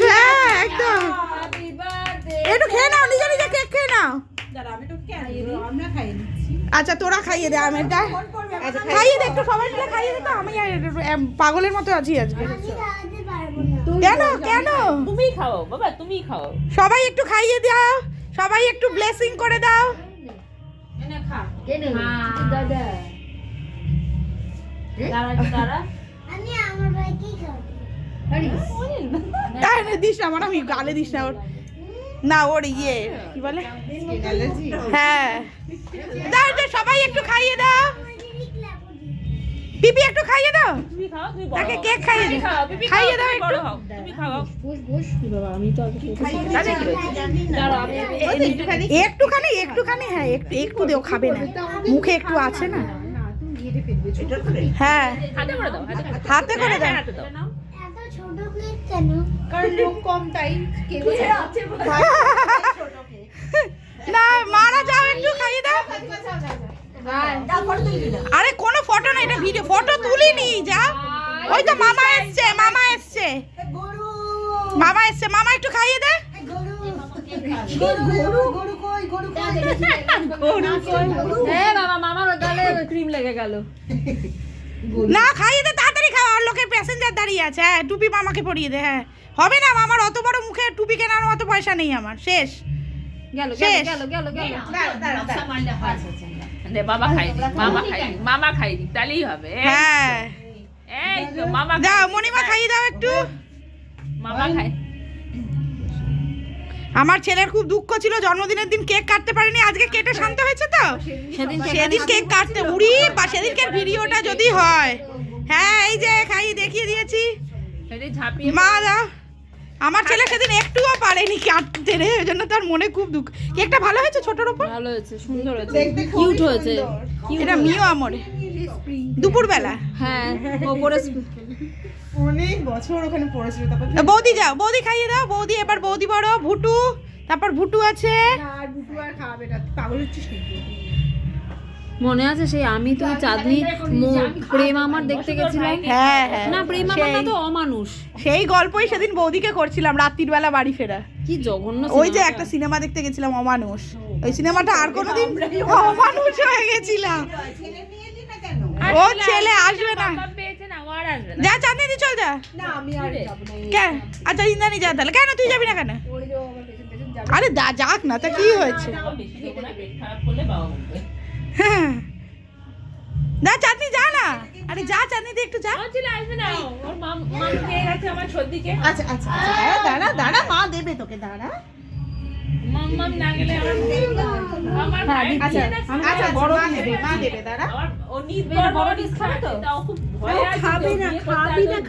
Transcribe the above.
হ্যাঁ একদম। একটু খেয়ে নাও, নিজে নিজে কেক খেয়ে নাও। আচ্ছা তোরা খাইয়ে দে, আমি এটা খাইয়ে দে, একটু সবাই মিলে খাইয়ে দে। তো আমি পাগলের মতো আছি আজকে। কেন কেন? তুমি খাও বাবা, তুমি খাও। সবাই একটু খাইয়ে দাও, সবাই একটু ব্লেসিং করে দাও। দিস না মানে, আমি গালে দিস না ওর, না ওর ইয়ে কি বলে, হ্যাঁ দাও সবাই একটু খাইয়ে দাও। পিপি একটু খাইয়ে দাও, তাকে কেক খাইয়ে দাও, খাইয়ে দাও একটু। একটুখানি একটুখানি, হ্যাঁ একটু একটু দেও, খাবে না, মুখে একটু আছে না। হ্যাঁ হাতে করে দাও। না মারা যাও, একটু খাইয়ে দাও। আরে কোনো ফটো না, এটা ভিডিও, ফটো তুলিনি যা। ওই তো মামা এসছে, মামা এসছে, মামা এসছে, মামা একটু খাইয়ে দে। না খাইয়ে দে, তাড়াতাড়ি খাও, আর লোকের প্যাসেঞ্জার দাঁড়িয়ে আছে। হ্যাঁ টুপি মামাকে পরিয়ে দে। হ্যাঁ হবে না, মামার অত বড় মুখে টুপি কেনার মতো পয়সা নেই আমার, শেষ শেষ। বাবা খাই, মামা খাই, মামা খাই তাহলেই হবে। হ্যাঁ এই তো মামা দাও, মণিমা খাইয়ে দাও একটু। মামা খাই। আমার ছেলের খুব দুঃখ ছিল, জন্মদিনের দিন কেক কাটতে পারিনি, আজকে কেটে শান্ত হয়েছে তো। সেদিন কেক কাটতে উড়ি, বা সেদিনকার ভিডিওটা যদি হয়। হ্যাঁ এই যে খাই দেখিয়ে দিয়েছি, মা দাও। আমার ছেলে সেদিন একটুও পারেনি কাটতে রে, ওই জন্য তার মনে খুব দুঃখ। কেকটা ভালো হয়েছে, ছোটর উপর ভালো হয়েছে, সুন্দর হয়েছে, কিউট হয়েছে। এটা মিও আমরে দুপুরবেলা। হ্যাঁ ওপরে অনেক বছর ওখানে পড়েছিল। তারপর বৌদি যাও, বৌদি খাইয়ে দাও। বৌদি এবার বৌদি বড়, ভুটু, তারপর ভুটু আছে। আর বুটু আর খাবে না, পাগল হচ্ছিস নাকি? মনে আছে সেই আমি তুই চাঁদনি প্রেম আমার দেখতে গেছিলাম? হ্যাঁ হ্যাঁ না প্রেম আমার না, তো অমানুষ। সেই গল্পই সেদিন বৌদিকে করছিলাম রাত্রির বেলা বাড়ি ফেরা। কি জঘন্য ওই যে একটা সিনেমা দেখতে গেছিলাম অমানুষ, ওই সিনেমাটা আর কোনোদিন অমানুষ হয়ে গেছিলাম। ও ছেলে আসবে না, যা চাঁদনি চল যা। না আমি আর যাব না। কেন? আচ্ছা ইন্দ্রাণী যা তাহলে। কেন তুই যাবি না কেন? ওই যে আমার পেছন পেছন যাবে। আরে যাক না, তা কি হয়েছে? হ্যাঁ না চাঁদনি যা না, আরে যা চাঁদনি একটু যা। আচ্ছা আচ্ছা দাঁড়া দাঁড়া, মা দেবে তোকে, দাঁড়া। আচ্ছা আচ্ছা বড় মা দেবে, দাঁড়া। খাবে না, খাবি না,